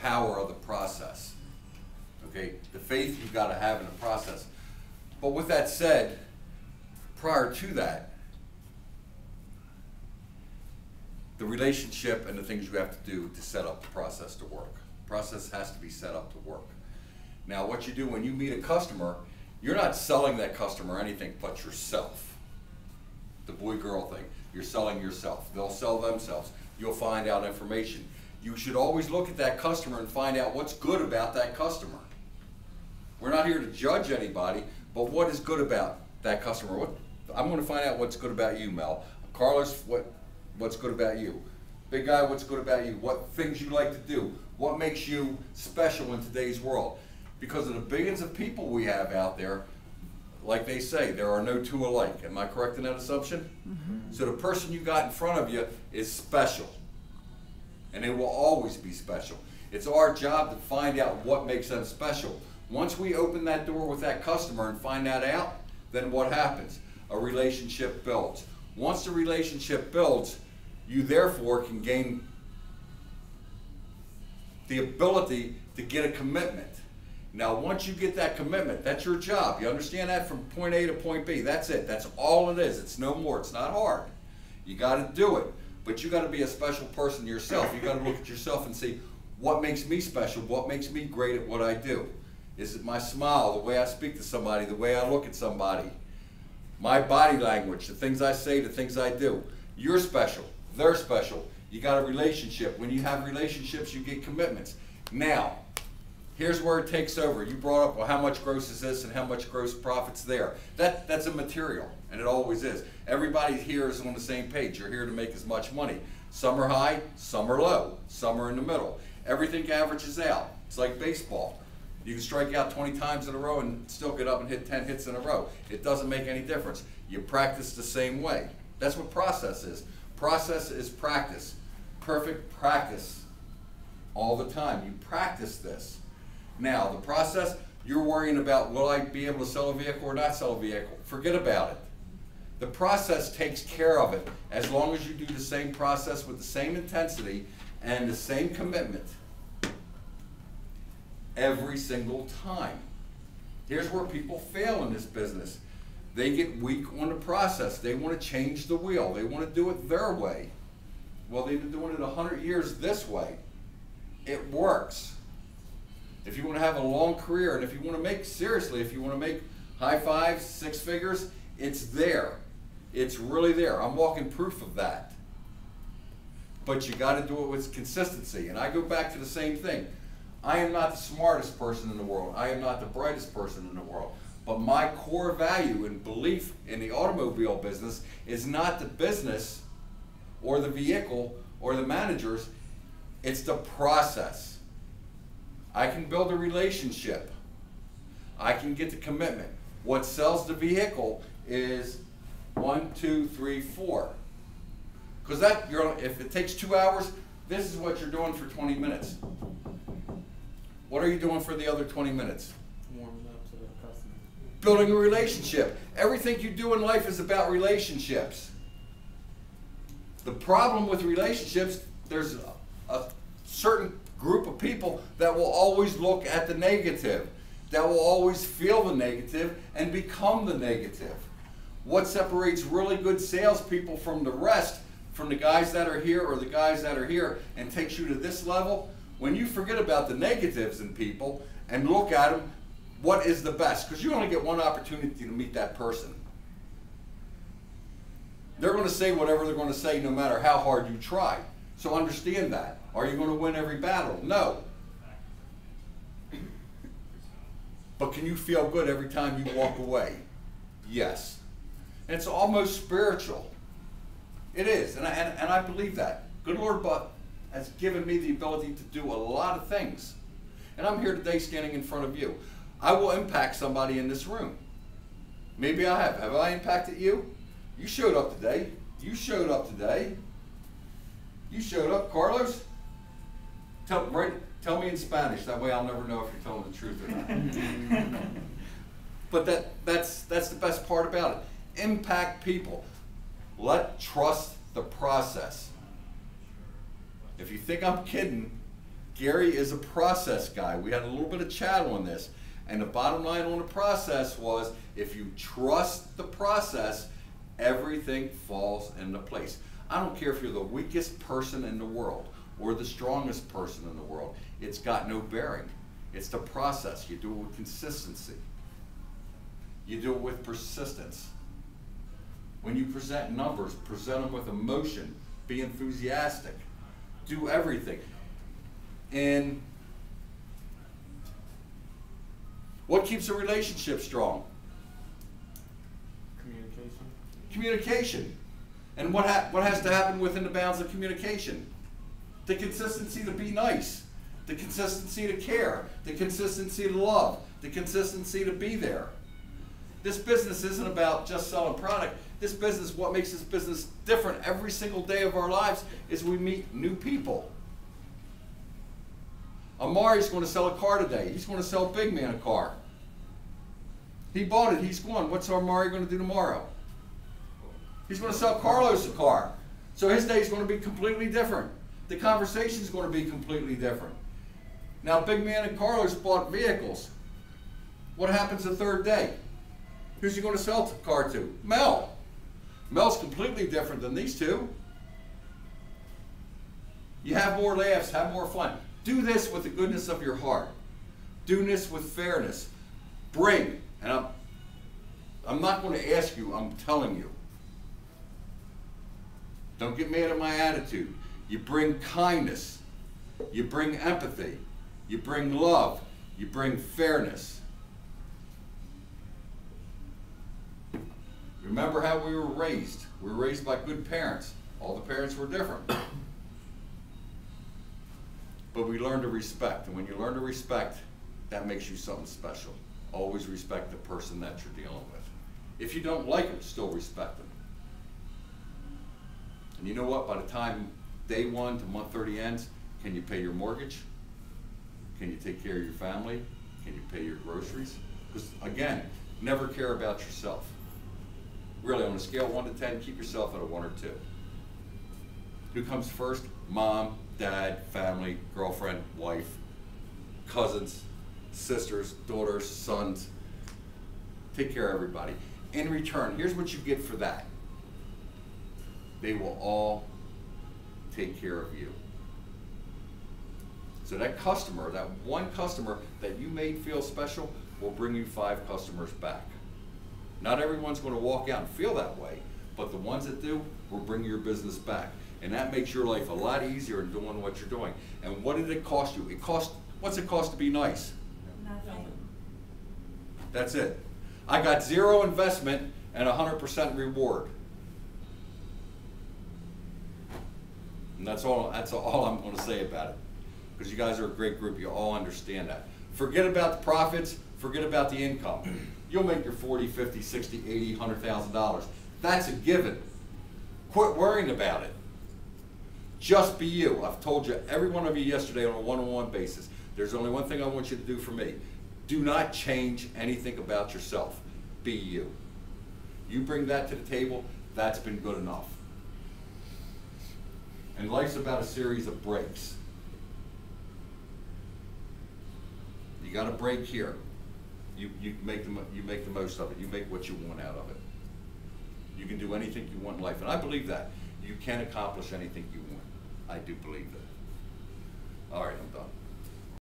power of the process. Okay, the faith you've got to have in the process. But with that said, prior to that, the relationship and the things you have to do to set up the process to work. The process has to be set up to work. Now, what you do when you meet a customer, you're not selling that customer anything but yourself. The boy-girl thing, you're selling yourself. They'll sell themselves. You'll find out information. You should always look at that customer and find out what's good about that customer. We're not here to judge anybody, but what is good about that customer? I'm going to find out what's good about you, Mel. Carlos, what's good about you? Big guy, what's good about you? What things you like to do? What makes you special in today's world? Because of the billions of people we have out there, like they say, there are no two alike. Am I correct in that assumption? Mm-hmm. So the person you got in front of you is special. And it will always be special. It's our job to find out what makes them special. Once we open that door with that customer and find that out, then what happens? A relationship builds. Once the relationship builds, you therefore can gain the ability to get a commitment. Now, once you get that commitment, that's your job. You understand that? From point A to point B. That's it. That's all it is. It's no more. It's not hard. You got to do it. But you got to be a special person yourself. You got to look at yourself and see what makes me special, what makes me great at what I do. Is it my smile, the way I speak to somebody, the way I look at somebody, my body language, the things I say, the things I do? You're special. They're special. You got a relationship. When you have relationships, you get commitments. Now, here's where it takes over. You brought up, well, how much gross is this and how much gross profit's there. That's a material, and it always is. Everybody here is on the same page. You're here to make as much money. Some are high, some are low, some are in the middle. Everything averages out. It's like baseball. You can strike out 20 times in a row and still get up and hit 10 hits in a row. It doesn't make any difference. You practice the same way. That's what process is. Process is practice. Perfect practice all the time. You practice this. Now, the process, you're worrying about, will I be able to sell a vehicle or not sell a vehicle? Forget about it. The process takes care of it as long as you do the same process with the same intensity and the same commitment every single time. Here's where people fail in this business. They get weak on the process. They want to change the wheel. They want to do it their way. Well, they've been doing it 100 years this way. It works. If you want to have a long career, and if you want to make, seriously, if you want to make high fives, six figures, it's there. It's really there. I'm walking proof of that. But you got to do it with consistency. And I go back to the same thing. I am not the smartest person in the world. I am not the brightest person in the world. But my core value and belief in the automobile business is not the business or the vehicle or the managers. It's the process. I can build a relationship. I can get the commitment. What sells the vehicle is 1, 2, 3, 4. Because that, if it takes 2 hours, this is what you're doing for 20 minutes. What are you doing for the other 20 minutes? Warming up to the customer. Building a relationship. Everything you do in life is about relationships. The problem with relationships, there's a certain group of people that will always look at the negative, that will always feel the negative and become the negative. What separates really good salespeople from the rest, from the guys that are here or the guys that are here, and takes you to this level? When you forget about the negatives in people and look at them, what is the best? Because you only get one opportunity to meet that person. They're going to say whatever they're going to say no matter how hard you try. So understand that. Are you going to win every battle? No. But can you feel good every time you walk away? Yes. And it's almost spiritual. It is, and I believe that. Good Lord has given me the ability to do a lot of things. And I'm here today standing in front of you. I will impact somebody in this room. Maybe I have. Have I impacted you? You showed up today. You showed up today. You showed up. Carlos? Tell me in Spanish. That way I'll never know if you're telling the truth or not. But that's the best part about it. Impact people. Trust the process. If you think I'm kidding, Gary is a process guy. We had a little bit of chat on this. And the bottom line on the process was, if you trust the process, everything falls into place. I don't care if you're the weakest person in the world or the strongest person in the world. It's got no bearing. It's the process. You do it with consistency. You do it with persistence. When you present numbers, present them with emotion. Be enthusiastic. Do everything. And what keeps a relationship strong? Communication. Communication. And what has to happen within the bounds of communication? The consistency to be nice. The consistency to care. The consistency to love. The consistency to be there. This business isn't about just selling product. This business, what makes this business different every single day of our lives is we meet new people. Amari's going to sell a car today. He's going to sell Big Man a car. He bought it. He's gone. What's Amari going to do tomorrow? He's going to sell Carlos a car. So his day is going to be completely different. The conversation is going to be completely different. Now, Big Man and Carlos bought vehicles. What happens the third day? Who's he going to sell the car to? Mel. Mel's completely different than these two. You have more laughs, have more fun. Do this with the goodness of your heart. Do this with fairness. Bring, and I'm not going to ask you, I'm telling you. Don't get mad at my attitude. You bring kindness. You bring empathy. You bring love. You bring fairness. Remember how we were raised. We were raised by good parents. All the parents were different. But we learn to respect. And when you learn to respect, that makes you something special. Always respect the person that you're dealing with. If you don't like them, still respect them. And you know what? By the time day 1 to month 30 ends, can you pay your mortgage? Can you take care of your family? Can you pay your groceries? Because again, never care about yourself. Really, on a scale of 1 to 10, keep yourself at a 1 or 2. Who comes first? Mom, dad, family, girlfriend, wife, cousins, sisters, daughters, sons. Take care of everybody. In return, here's what you get for that. They will all take care of you. So that customer, that one customer that you made feel special, will bring you 5 customers back. Not everyone's going to walk out and feel that way, but the ones that do will bring your business back. And that makes your life a lot easier in doing what you're doing. And what did it cost you? What's it cost to be nice? Nothing. That's it. I got 0 investment and 100% reward. And that's all I'm going to say about it. Because you guys are a great group, you all understand that. Forget about the profits, forget about the income. You'll make your 40, 50, 60, 80, $100,000. That's a given. Quit worrying about it. Just be you. I've told you, every one of you yesterday on a one-on-one basis, there's only one thing I want you to do for me. Do not change anything about yourself. Be you. You bring that to the table, that's been good enough. And life's about a series of breaks. You got a break here. You make the most of it. You make what you want out of it. You can do anything you want in life, and I believe that. You can accomplish anything you want. I do believe that.